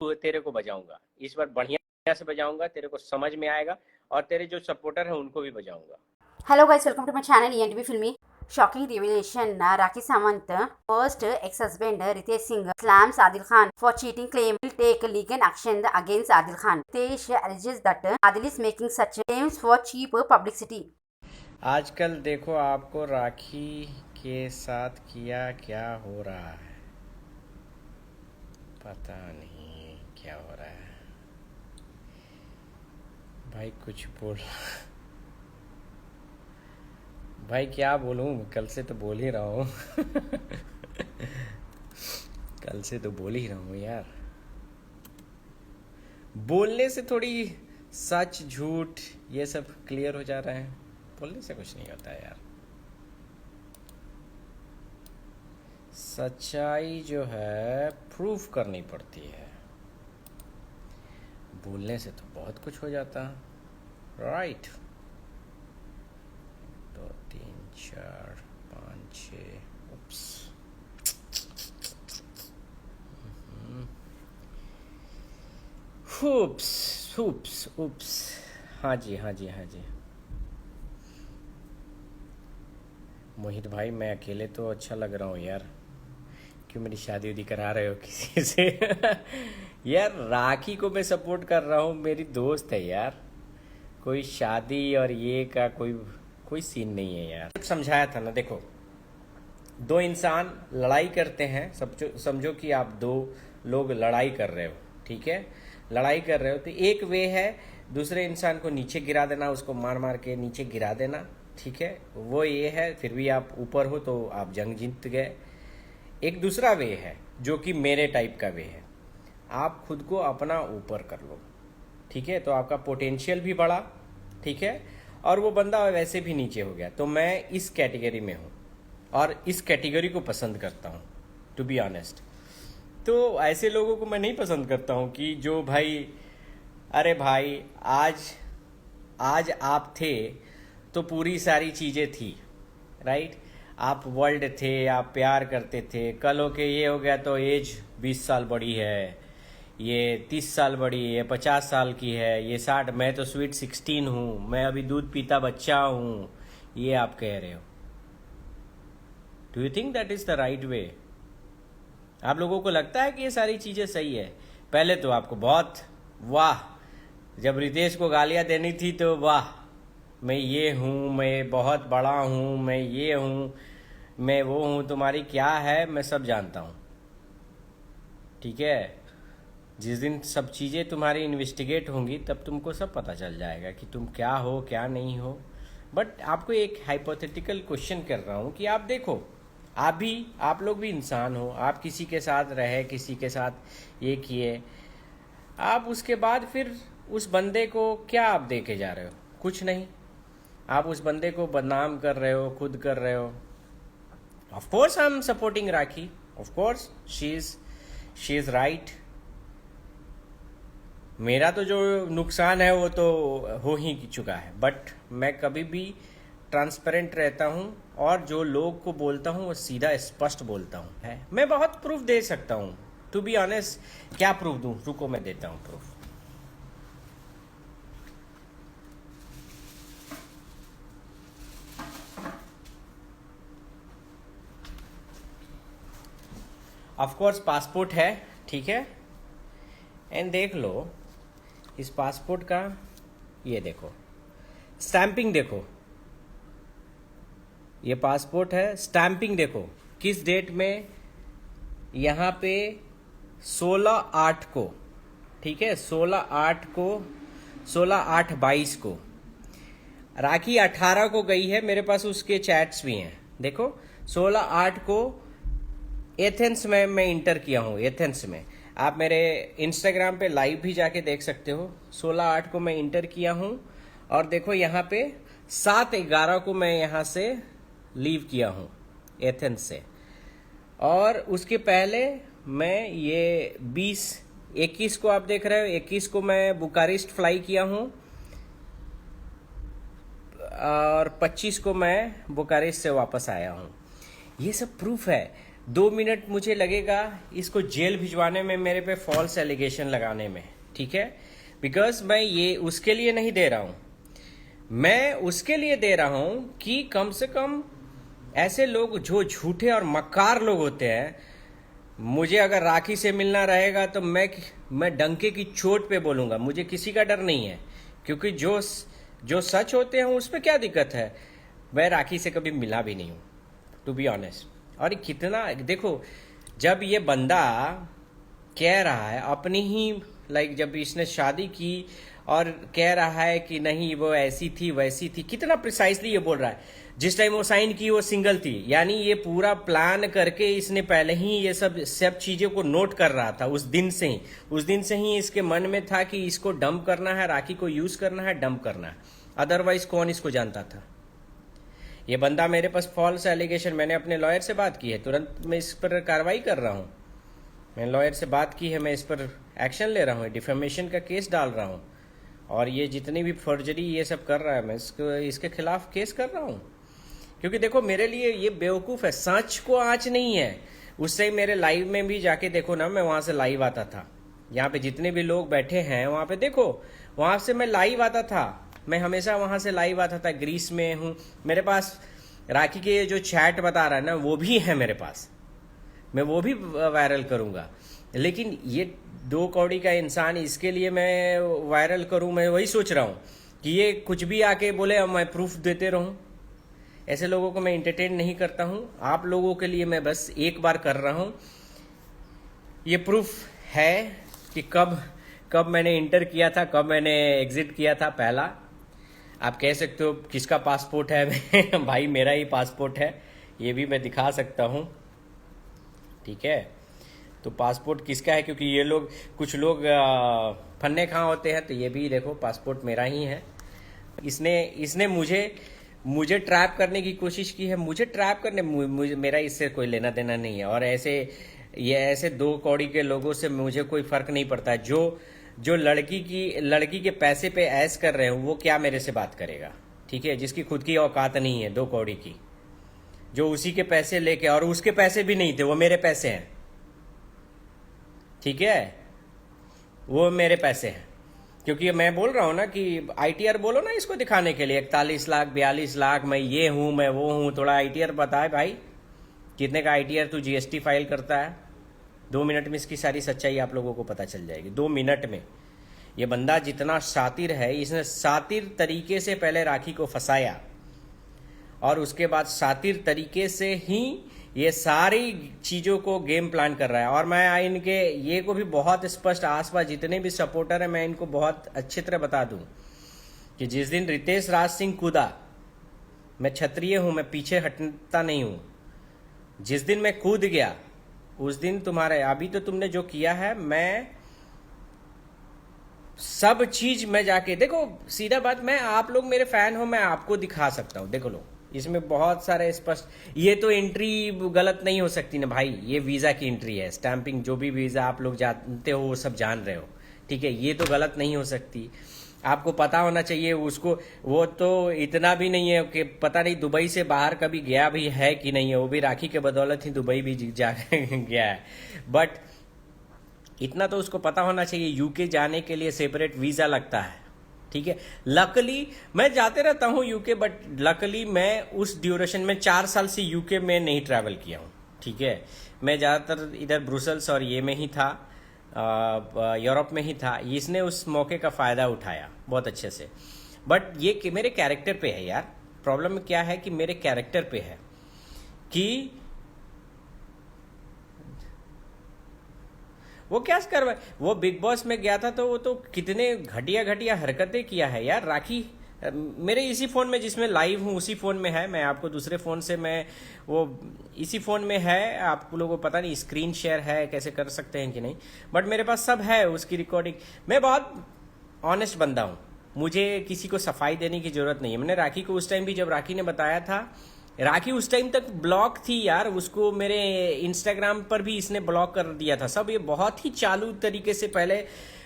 तेरे को बजाऊंगा, इस बार बढ़िया से बजाऊंगा, तेरे को समझ में आएगा और तेरे जो सपोर्टर हैं उनको भी बजाऊंगा। Hello guys, welcome to my channel ENTV Filmy. Shocking revelation: Rakhi Sawant, first ex-husband Ritesh Singh slams Adil Khan for cheating claim will take legal action against Adil Khan. Ritesh alleges that Adil is making such claims for cheap publicity. आजकल देखो आपको राखी के साथ किया क्या हो रहा है, पता नहीं क्या हो रहा है। भाई कुछ बोल भाई क्या बोलूं, कल से तो बोल ही रहा हूँ कल से तो बोल ही रहा हूँ यार। बोलने से थोड़ी सच झूठ ये सब क्लियर हो जा रहा है, बोलने से कुछ नहीं होता है यार। सच्चाई जो है प्रूफ करनी पड़ती है, बोलने से तो बहुत कुछ हो जाता है, राइट। 2 3 4 5 6 उप्स उप्स उप्स उप्स। हाँ जी हाँ जी हाँ जी। मोहित भाई मैं अकेले तो अच्छा लग रहा हूँ यार, क्यों मेरी शादी उदी करा रहे हो किसी से यार राखी को मैं सपोर्ट कर रहा हूँ, मेरी दोस्त है यार, कोई शादी और ये का कोई कोई सीन नहीं है यार। समझाया था ना, देखो दो इंसान लड़ाई करते हैं, समझो कि आप दो लोग लड़ाई कर रहे हो, ठीक है, लड़ाई कर रहे हो तो एक वे है दूसरे इंसान को नीचे गिरा देना, उसको मार मार के नीचे गिरा देना, ठीक है, वो ये है, फिर भी आप ऊपर हो तो आप जंग जीत गए। एक दूसरा वे है जो कि मेरे टाइप का वे है, आप खुद को अपना ऊपर कर लो, ठीक है, तो आपका पोटेंशियल भी बढ़ा, ठीक है, और वो बंदा वैसे भी नीचे हो गया। तो मैं इस कैटेगरी में हूँ और इस कैटेगरी को पसंद करता हूँ, टू बी ऑनेस्ट। तो ऐसे लोगों को मैं नहीं पसंद करता हूँ कि जो भाई, अरे भाई आज आज आप थे तो पूरी सारी चीज़ें थी, राइट, आप वर्ल्ड थे, आप प्यार करते थे, कल हो के ये हो गया तो एज 20 साल बड़ी है, ये 30 साल बड़ी है, 50 साल की है, ये 60, मैं तो स्वीट 16 हूँ, मैं अभी दूध पीता बच्चा हूँ, ये आप कह रहे हो। Do you think that is the right way? आप लोगों को लगता है कि ये सारी चीज़ें सही है? पहले तो आपको बहुत वाह, जब रितेश को गालियाँ देनी थी तो वाह, मैं ये हूँ, मैं बहुत बड़ा हूँ, मैं ये हूँ, मैं वो हूँ, तुम्हारी क्या है मैं सब जानता हूँ, ठीक है। जिस दिन सब चीज़ें तुम्हारी इन्वेस्टिगेट होंगी तब तुमको सब पता चल जाएगा कि तुम क्या हो क्या नहीं हो। बट आपको एक हाइपोथेटिकल क्वेश्चन कर रहा हूँ कि आप देखो, आप लोग भी इंसान हो, आप किसी के साथ रहे, किसी के साथ ये किए, आप उसके बाद फिर उस बंदे को क्या आप दे के जा रहे हो? कुछ नहीं, आप उस बंदे को बदनाम कर रहे हो, खुद कर रहे हो। Of course I am supporting rakhi, of course she is right. मेरा तो जो नुकसान है वो तो हो ही चुका है, बट मैं कभी भी ट्रांसपेरेंट रहता हूँ और जो लोग को बोलता हूँ वो सीधा स्पष्ट बोलता हूँ है। मैं बहुत प्रूफ दे सकता हूँ, टू बी ऑनेस्ट। क्या प्रूफ दूँ? रुको मैं देता हूँ प्रूफ। ऑफ कोर्स पासपोर्ट है, ठीक है, एंड देख लो इस पासपोर्ट का, ये देखो स्टैंपिंग, देखो ये पासपोर्ट है, स्टैंपिंग देखो किस डेट में, यहाँ पे 16/8 को, ठीक है, 16/8 को, 16/8/22 को। राखी 18 को गई है, मेरे पास उसके चैट्स भी हैं, देखो 16/8 को एथेंस में मैं इंटर किया हूँ, एथेंस में। आप मेरे इंस्टाग्राम पे लाइव भी जाके देख सकते हो, 16/8 को मैं इंटर किया हूँ, और देखो यहाँ पे 7/11 को मैं यहाँ से लीव किया हूँ एथेंस से, और उसके पहले मैं ये 21 को आप देख रहे हो, 21 को मैं बुकारेस्ट फ्लाई किया हूँ, और 25 को मैं बुकारेस्ट से वापस आया हूँ। ये सब प्रूफ है। 2 मिनट मुझे लगेगा इसको जेल भिजवाने में, मेरे पे फॉल्स एलिगेशन लगाने में, ठीक है। बिकॉज मैं ये उसके लिए नहीं दे रहा हूं, मैं उसके लिए दे रहा हूं कि कम से कम ऐसे लोग जो झूठे और मक्कार लोग होते हैं, मुझे अगर राखी से मिलना रहेगा तो मैं डंके की चोट पे बोलूंगा, मुझे किसी का डर नहीं है, क्योंकि जो सच होते हैं उस पर क्या दिक्कत है। मैं राखी से कभी मिला भी नहीं हूं, टू बी ऑनेस्ट। और कितना देखो, जब ये बंदा कह रहा है अपनी ही जब इसने शादी की और कह रहा है कि नहीं वो ऐसी थी वैसी थी, कितना प्रिसाइसली ये बोल रहा है। जिस टाइम वो साइन की वो सिंगल थी, यानी ये पूरा प्लान करके इसने पहले ही ये सब चीजों को नोट कर रहा था। उस दिन से ही इसके मन में था कि इसको डंप करना है, राखी को यूज करना है, डंप करना है। अदरवाइज कौन इसको जानता था। ये बंदा मेरे पास फॉल्स एलिगेशन, मैंने अपने लॉयर से बात की है, तुरंत मैं इस पर कार्रवाई कर रहा हूं। मैंने लॉयर से बात की है, मैं इस पर एक्शन ले रहा हूँ, डिफेमेशन का केस डाल रहा हूँ। और ये जितनी भी फर्जरी ये सब कर रहा है, मैं इसके खिलाफ केस कर रहा हूँ। क्योंकि देखो मेरे लिए ये बेवकूफ़ है, सच को आँच नहीं है। उससे मेरे लाइव में भी जाके देखो ना, मैं वहाँ से लाइव आता था। यहाँ पे जितने भी लोग बैठे हैं वहाँ पे देखो, वहाँ से मैं लाइव आता था, मैं हमेशा वहाँ से लाइव आता था। ग्रीस में हूँ, मेरे पास राखी के जो चैट बता रहा है ना वो भी है मेरे पास, मैं वो भी वायरल करूँगा। लेकिन ये 2 कौड़ी का इंसान, इसके लिए मैं वायरल करूँ, मैं वही सोच रहा हूँ कि ये कुछ भी आके बोले और मैं प्रूफ देते रहूँ। ऐसे लोगों को मैं एंटरटेन नहीं करता हूँ। आप लोगों के लिए मैं बस एक बार कर रहा हूँ। ये प्रूफ है कि कब मैंने इंटर किया था, कब मैंने एग्जिट किया था पहला। आप कह सकते हो किसका पासपोर्ट है भाई मेरा ही पासपोर्ट है, ये भी मैं दिखा सकता हूँ, ठीक है। तो पासपोर्ट किसका है, क्योंकि ये लोग कुछ लोग फन्ने खां होते हैं, तो ये भी देखो पासपोर्ट मेरा ही है। इसने मुझे ट्रैप करने की कोशिश की है, मुझे ट्रैप करने, मेरा इससे कोई लेना देना नहीं है। और ऐसे 2 कौड़ी के लोगों से मुझे कोई फर्क नहीं पड़ता है। जो लड़की के पैसे पे ऐश कर रहे हो, वो क्या मेरे से बात करेगा, ठीक है। जिसकी खुद की औकात नहीं है 2 कौड़ी की, जो उसी के पैसे लेके, और उसके पैसे भी नहीं थे, वो मेरे पैसे हैं, ठीक है, वो मेरे पैसे हैं। क्योंकि मैं बोल रहा हूँ ना कि आईटीआर बोलो ना इसको दिखाने के लिए, 41 लाख 42 लाख, मैं ये हूँ मैं वो हूँ। थोड़ा आईटीआर बताए भाई, कितने का आईटीआर तू जीएसटी फाइल करता है। 2 मिनट में इसकी सारी सच्चाई आप लोगों को पता चल जाएगी, 2 मिनट में। ये बंदा जितना शातिर है, इसने शातिर तरीके से पहले राखी को फंसाया और उसके बाद शातिर तरीके से ही ये सारी चीज़ों को गेम प्लान कर रहा है। और मैं इनके ये को भी बहुत स्पष्ट, आसपास जितने भी सपोर्टर हैं, मैं इनको बहुत अच्छी तरह बता दूं कि जिस दिन रितेश राज सिंह कूदा, मैं क्षत्रिय हूं, मैं पीछे हटता नहीं हूं। जिस दिन मैं कूद गया उस दिन तुम्हारे, अभी तो तुमने जो किया है, मैं सब चीज मैं जाके देखो, सीधा बात, मैं आप लोग मेरे फैन हो, मैं आपको दिखा सकता हूं। देखो लो, इसमें बहुत सारे स्पष्ट, ये तो एंट्री गलत नहीं हो सकती ना भाई, ये वीजा की एंट्री है, स्टैंपिंग, जो भी वीजा आप लोग जानते हो वो सब जान रहे हो, ठीक है। ये तो गलत नहीं हो सकती, आपको पता होना चाहिए उसको। वो तो इतना भी नहीं है कि पता नहीं दुबई से बाहर कभी गया भी है कि नहीं है, वो भी राखी के बदौलत ही दुबई भी जा गया है। बट इतना तो उसको पता होना चाहिए, यूके जाने के लिए सेपरेट वीजा लगता है, ठीक है। लकली मैं जाते रहता हूँ यूके, बट लकली मैं उस ड्यूरेशन में 4 साल से यूके में नहीं ट्रैवल किया हूँ, ठीक है। मैं ज़्यादातर इधर ब्रुसेल्स और ये में ही था, यूरोप में ही था। इसने उस मौके का फ़ायदा उठाया बहुत अच्छे से। बट ये मेरे कैरेक्टर पे है यार, प्रॉब्लम क्या है कि मेरे कैरेक्टर पे है कि वो क्या कर, वो बिग बॉस में गया था तो वो तो कितने घटिया हरकतें किया है यार। राखी मेरे इसी फ़ोन में जिसमें लाइव हूँ उसी फ़ोन में है, मैं आपको दूसरे फ़ोन से मैं वो इसी फ़ोन में है, आप लोगों को पता नहीं स्क्रीन शेयर है कैसे कर सकते हैं कि नहीं, बट मेरे पास सब है उसकी रिकॉर्डिंग। मैं बहुत ऑनेस्ट बंदा हूँ, मुझे किसी को सफाई देने की ज़रूरत नहीं है। मैंने राखी को उस टाइम भी, जब राखी ने बताया था, राखी उस टाइम तक ब्लॉक थी यार, उसको मेरे इंस्टाग्राम पर भी इसने ब्लॉक कर दिया था सब। ये बहुत ही चालू तरीके से पहले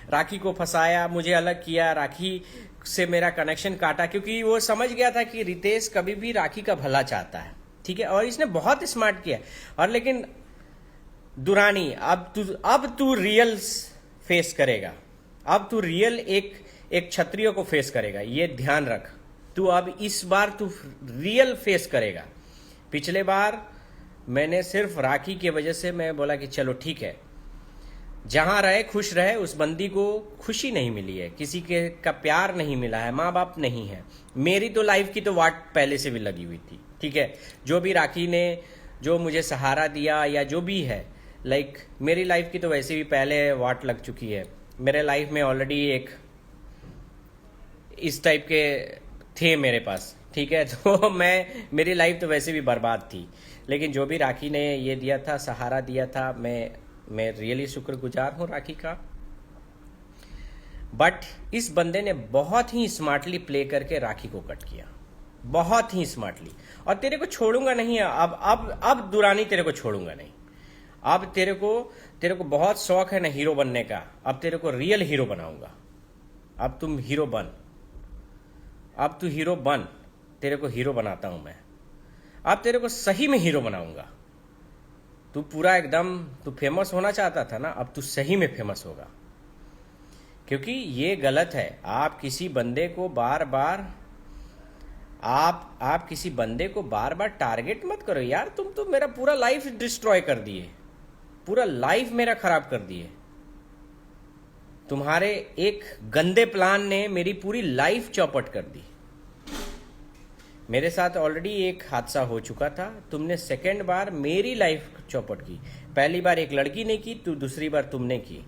राखी को फंसाया, मुझे अलग किया, राखी से मेरा कनेक्शन काटा, क्योंकि वो समझ गया था कि रितेश कभी भी राखी का भला चाहता है, ठीक है। और इसने बहुत स्मार्ट किया। और लेकिन दुरानी, अब तू रियल फेस करेगा। अब तू रियल एक क्षत्रिय को फेस करेगा, ये ध्यान रख। तू अब इस बार तू रियल फेस करेगा। पिछले बार मैंने सिर्फ राखी की वजह से मैं बोला कि चलो ठीक है, जहां रहे खुश रहे। उस बंदी को खुशी नहीं मिली है, किसी के का प्यार नहीं मिला है, माँ बाप नहीं है। मेरी तो लाइफ की तो वाट पहले से भी लगी हुई थी, ठीक है। जो भी राखी ने जो मुझे सहारा दिया या जो भी है, लाइक मेरी लाइफ की तो वैसे भी पहले वाट लग चुकी है। मेरे लाइफ में ऑलरेडी एक इस टाइप के थे मेरे पास, ठीक है। तो मेरी लाइफ तो वैसे भी बर्बाद थी, लेकिन जो भी राखी ने ये दिया था, सहारा दिया था, मैं रियली शुक्रगुजार हूँ राखी का। बट इस बंदे ने बहुत ही स्मार्टली प्ले करके राखी को कट किया, बहुत ही स्मार्टली। और तेरे को छोड़ूंगा नहीं, अब दुरानी तेरे को छोड़ूंगा नहीं। अब तेरे को बहुत शौक है ना हीरो बनने का, अब तेरे को रियल हीरो बनाऊंगा। अब तुम हीरो बन, अब तू हीरो बन, तेरे को हीरो बनाता हूं मैं। अब तेरे को सही में हीरो बनाऊंगा। तू पूरा एकदम तू फेमस होना चाहता था ना, अब तू सही में फेमस होगा। क्योंकि ये गलत है, आप किसी बंदे को बार बार आप किसी बंदे को बार बार टारगेट मत करो यार। तुम तो मेरा पूरा लाइफ डिस्ट्रॉय कर दिए, पूरा लाइफ मेरा खराब कर दिए। तुम्हारे एक गंदे प्लान ने मेरी पूरी लाइफ चौपट कर दी। मेरे साथ ऑलरेडी एक हादसा हो चुका था, तुमने सेकंड बार मेरी लाइफ चौपट की। पहली बार एक लड़की ने की, तो दूसरी बार तुमने की,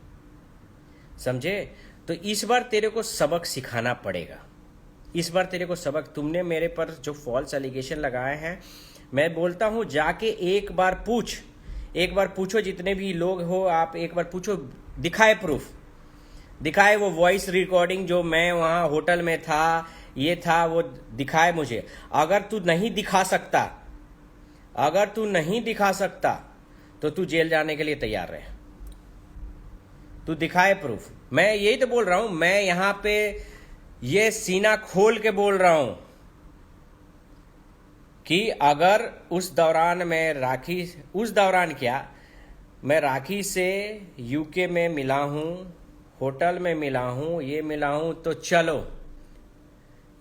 समझे। तो इस बार तेरे को सबक सिखाना पड़ेगा। इस बार तेरे को सबक, तुमने मेरे पर जो फॉल्स एलिगेशन लगाए हैं, मैं बोलता हूं जाके एक बार पूछो, जितने भी लोग हो आप एक बार पूछो, दिखाए प्रूफ, दिखाए वो वॉइस रिकॉर्डिंग जो मैं वहां होटल में था, ये था, वो दिखाए मुझे। अगर तू नहीं दिखा सकता तो तू जेल जाने के लिए तैयार रहे। तू दिखाए प्रूफ। मैं यही तो बोल रहा हूं, मैं यहां पे ये सीना खोल के बोल रहा हूं कि अगर उस दौरान मैं राखी से यूके में मिला हूं, होटल में मिला हूं, ये मिला हूं, तो चलो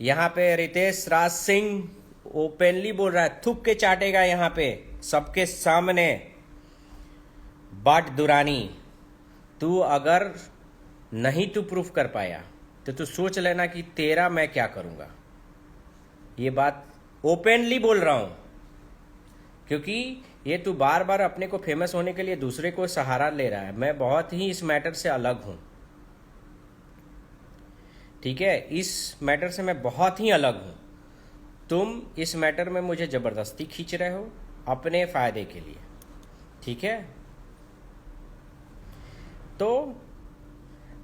यहां पे रितेश राज सिंह ओपनली बोल रहा है, थूक के चाटेगा यहां पे सबके सामने। बट दुरानी, तू अगर नहीं तू प्रूफ कर पाया तो तू सोच लेना कि तेरा मैं क्या करूंगा। ये बात ओपनली बोल रहा हूं, क्योंकि ये तू बार बार अपने को फेमस होने के लिए दूसरे को सहारा ले रहा है। मैं बहुत ही इस मैटर से अलग हूं, ठीक है। इस मैटर से मैं बहुत ही अलग हूं। तुम इस मैटर में मुझे जबरदस्ती खींच रहे हो अपने फायदे के लिए, ठीक है।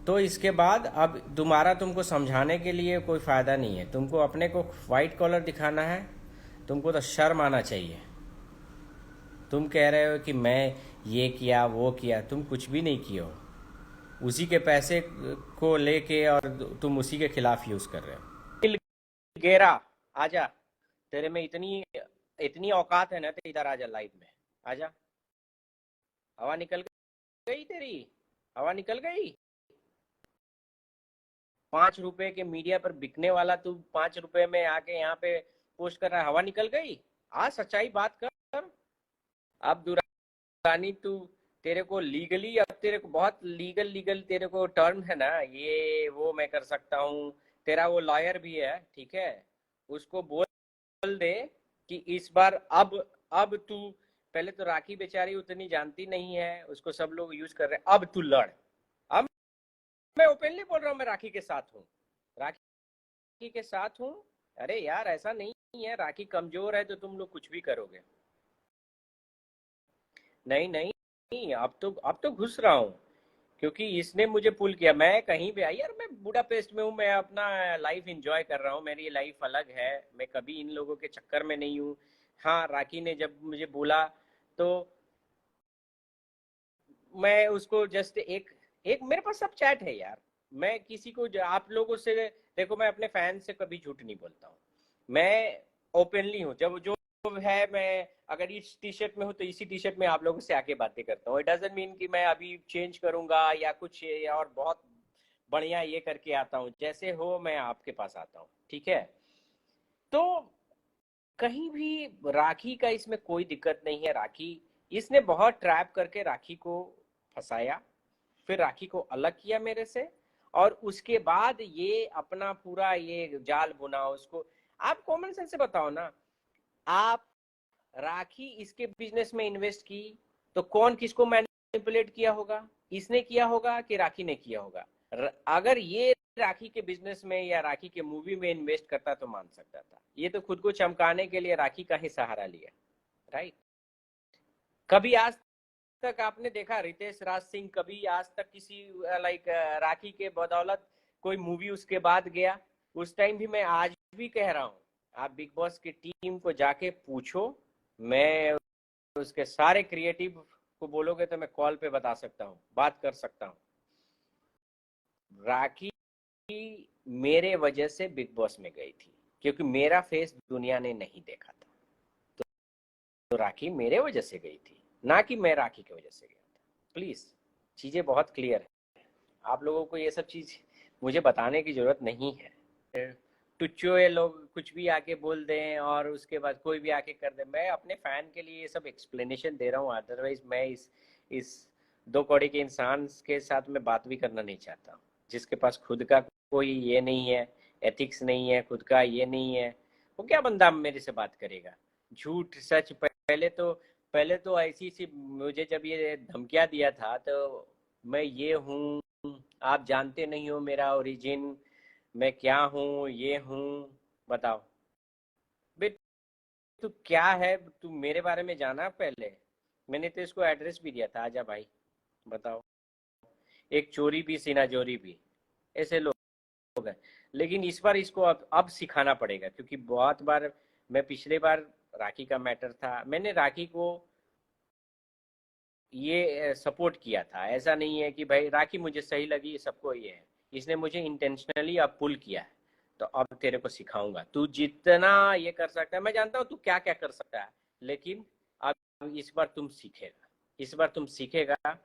तो इसके बाद अब दोबारा तुमको समझाने के लिए कोई फायदा नहीं है। तुमको अपने को व्हाइट कॉलर दिखाना है, तुमको तो शर्म आना चाहिए। तुम कह रहे हो कि मैं ये किया वो किया, तुम कुछ भी नहीं किए हो। उसी के पैसे को लेके और तुम उसी के खिलाफ यूज कर रहे हो। गेरा आजा, तेरे में इतनी औकात है ना, तो इधर आजा, लाइव में आजा। हवा निकल गई तेरी, हवा निकल गई। 5 रुपए के मीडिया पर बिकने वाला तू 5 रुपए में आके यहाँ पे पोस्ट कर रहा है, हवा निकल गई। आज सच्चाई बात कर। अब दुरानी, तू तेरे को लीगली, अब तेरे को बहुत लीगल तेरे को टर्म है ना, ये वो मैं कर सकता हूँ। तेरा वो लॉयर भी है, ठीक है, उसको बोल दे कि इस बार अब तू, पहले तो राखी बेचारी उतनी जानती नहीं है, उसको सब लोग यूज कर रहे हैं, अब तू लड़। अब मैं ओपनली बोल रहा हूँ, मैं राखी के साथ हूँ, राखी के साथ हूँ। अरे यार ऐसा नहीं है, राखी कमजोर है तो तुम लोग कुछ भी करोगे। नहीं नहीं, अब तो घुस रहा हूँ, क्योंकि इसने मुझे पुल किया। मैं कहीं भी, यार मैं बुडापेस्ट में हूँ, मैं अपना लाइफ एंजॉय कर रहा हूँ, मेरी लाइफ अलग है, मैं कभी इन लोगों के चक्कर में नहीं हूँ। हाँ, राखी ने जब मुझे बोला तो मैं उसको जस्ट एक मेरे पास सब चैट है यार। मैं किसी को, आप लोगों से देखो, मैं अपने फैन से कभी झूठ नहीं बोलता हूँ, मैं ओपनली हूँ। जब जो है, मैं अगर इस टी शर्ट में हूँ तो इसी टी शर्ट में आप लोगों से आके बातें करता हूँ। इट डजंट मीन कि मैं अभी चेंज करूंगा या कुछ और बहुत बढ़िया ये करके आता हूँ। जैसे हो मैं आपके पास आता हूँ, ठीक है। तो कहीं भी राखी का इसमें कोई दिक्कत नहीं है। राखी इसने बहुत ट्रैप करके राखी को फंसाया, फिर राखी को अलग किया मेरे से, और उसके बाद ये अपना पूरा ये जाल बुना उसको। आप कॉमन सेंस से बताओ ना, आप राखी इसके बिजनेस में इन्वेस्ट की तो कौन किसको मैनिपुलेट किया होगा? इसने किया होगा कि राखी ने किया होगा? अगर ये राखी के बिजनेस में या राखी के मूवी में इन्वेस्ट करता तो मान सकता था। ये तो खुद को चमकाने के लिए राखी का ही सहारा लिया, राइट। कभी आज तक आपने देखा रितेश राज सिंह कभी आज तक किसी लाइक राखी के बदौलत कोई मूवी उसके बाद गया? उस टाइम भी, मैं आज भी कह रहा हूँ, आप बिग बॉस की टीम को जाके पूछो, मैं उसके सारे क्रिएटिव को बोलोगे तो मैं कॉल पे बता सकता हूँ, बात कर सकता हूँ। राखी मेरे वजह से बिग बॉस में गई थी, क्योंकि मेरा फेस दुनिया ने नहीं देखा था। तो राखी मेरे वजह से गई थी, ना कि मैं राखी की वजह से गया था। प्लीज, चीजें बहुत क्लियर है। आप लोगों को ये सब चीज मुझे बताने की जरूरत नहीं है। टुच्चो ये लोग कुछ भी आके बोल दें और उसके बाद कोई भी आके कर दे। मैं अपने फैन के लिए ये सब एक्सप्लेनेशन दे रहा हूँ, अदरवाइज मैं इस दो कौड़ी के इंसान के साथ में बात भी करना नहीं चाहता हूँ, जिसके पास खुद का कोई ये नहीं है, एथिक्स नहीं है, खुद का ये नहीं है। वो क्या बंदा मेरे से बात करेगा? झूठ सच, पहले तो ऐसी सी मुझे जब ये धमकियां दिया था तो मैं ये हूँ, आप जानते नहीं हो मेरा ओरिजिन, मैं क्या हूँ, ये हूँ, बताओ बे। तू क्या है? तू मेरे बारे में जाना पहले। मैंने तो इसको एड्रेस भी दिया था, आजा भाई, बताओ। एक चोरी भी सीना जोरी भी, ऐसे लोग हैं। लेकिन इस बार इसको अब सिखाना पड़ेगा, क्योंकि बहुत बार, मैं पिछले बार राखी का मैटर था, मैंने राखी को ये सपोर्ट किया था। ऐसा नहीं है कि भाई राखी मुझे सही लगी सबको, ये है, इसने मुझे इंटेंशनली अब पुल किया है। तो अब तेरे को सिखाऊंगा, तू जितना ये कर सकता है, मैं जानता हूँ तू क्या क्या कर सकता है, लेकिन अब इस बार तुम सीखेगा, इस बार तुम सीखेगा,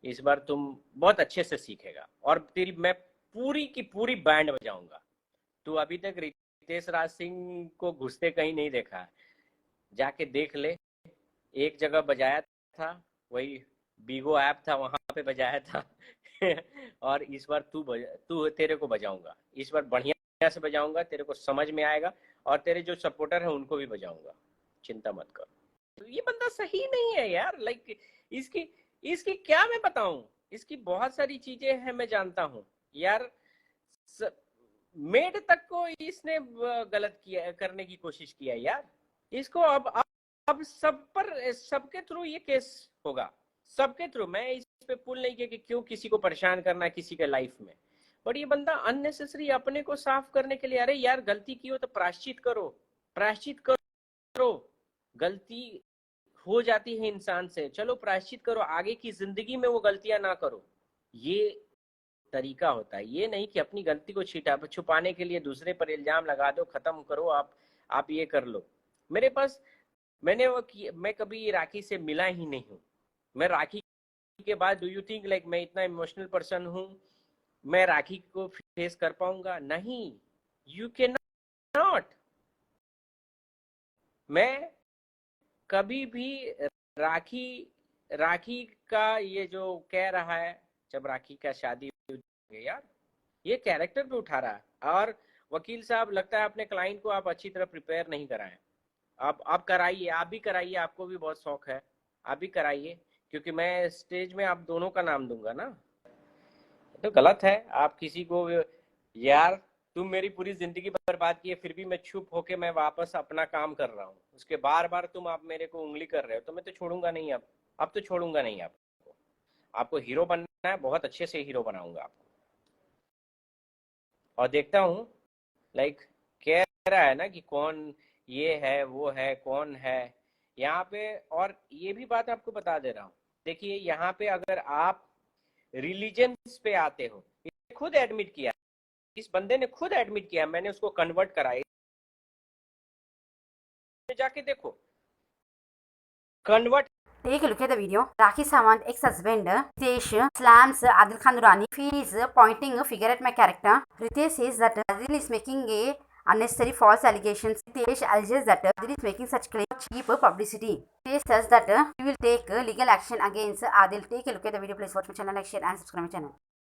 इस बार तुम बहुत अच्छे से सीखेगा, और तेरी मैं पूरी की पूरी बैंड बजाऊंगा। तू अभी तक रितेश राज सिंह को घुसते कहीं नहीं देखा है, जाके देख ले। एक जगह बजाया था, वही बीगो ऐप था, वहां पे बजाया था। और इस बार तू तेरे को बजाऊंगा, इस बार बढ़िया से बजाऊंगा, तेरे को समझ में आएगा, और तेरे जो सपोर्टर है उनको भी बजाऊंगा, चिंता मत कर। तो ये बंदा सही नहीं है यार, लाइक इसकी इसकी क्या मैं बताऊं, इसकी बहुत सारी चीजें हैं, मैं जानता हूं यार। मेड तक को इसने गलत किया, करने की कोशिश किया यार। इसको अब सब पर, सबके थ्रू ये केस होगा, सबके थ्रू। मैं इस पे पुल नहीं किया कि क्यों किसी को परेशान करना किसी के लाइफ में, बट ये बंदा अननेसेसरी अपने को साफ करने के लिए, अरे यार गलती की हो तो प्रायश्चित करो, प्रायश्चित करो। गलती हो जाती है इंसान से, चलो प्रायश्चित करो, आगे की जिंदगी में वो गलतियां ना करो। ये तरीका होता है, ये नहीं कि अपनी गलती को छुपाने के लिए दूसरे पर इल्जाम लगा दो, खत्म करो, आप ये कर लो। मेरे पास, मैं कभी राखी से मिला ही नहीं हूँ। मैं राखी के बाद, डू यू थिंक लाइक मैं इतना इमोशनल पर्सन हूँ, मैं राखी को फेस कर पाऊंगा? नहीं, यू कैन नॉट। मैं कभी भी राखी राखी का ये जो कह रहा है, जब राखी का शादी यार, ये कैरेक्टर पे उठा रहा है। और वकील साहब, लगता है अपने क्लाइंट को आप अच्छी तरह प्रिपेयर नहीं कराएं। आप कराइए, आप भी कराइए, आपको भी बहुत शौक है, आप भी कराइए, क्योंकि मैं स्टेज में आप दोनों का नाम दूंगा ना। तो गलत है आप किसी को, यार तुम मेरी पूरी जिंदगी बर्बाद की है, फिर भी मैं चुप होके मैं वापस अपना काम कर रहा हूँ, उसके बार बार तुम आप मेरे को उंगली कर रहे हो, तो मैं तो छोड़ूंगा नहीं। अब तो छोड़ूंगा नहीं आपको। आपको हीरो बनना है, बहुत अच्छे से हीरो बनाऊंगा आपको। और देखता हूँ, लाइक कह रहा है ना कि कौन ये है वो है, कौन है यहाँ पे। और ये भी बात आपको बता दे रहा हूँ, देखिए यहाँ पे अगर आप रिलीजन पे आते हो, खुद एडमिट किया, इस बंदे ने खुद एडमिट किया, मैंने उसको कन्वर्ट कराया। जाके देखो, convert. Take a look at the video. Rakhi Sawant, ex-husband Ritesh, slams Adil Khan Durrani. He is pointing a finger at my character. Ritesh says that Adil is making a unnecessary false allegations. Ritesh alleges that Adil is making such claims for cheap publicity. Ritesh says that he will take legal action against Adil. Take a look at the video. Please watch my channel, like, share and subscribe my channel.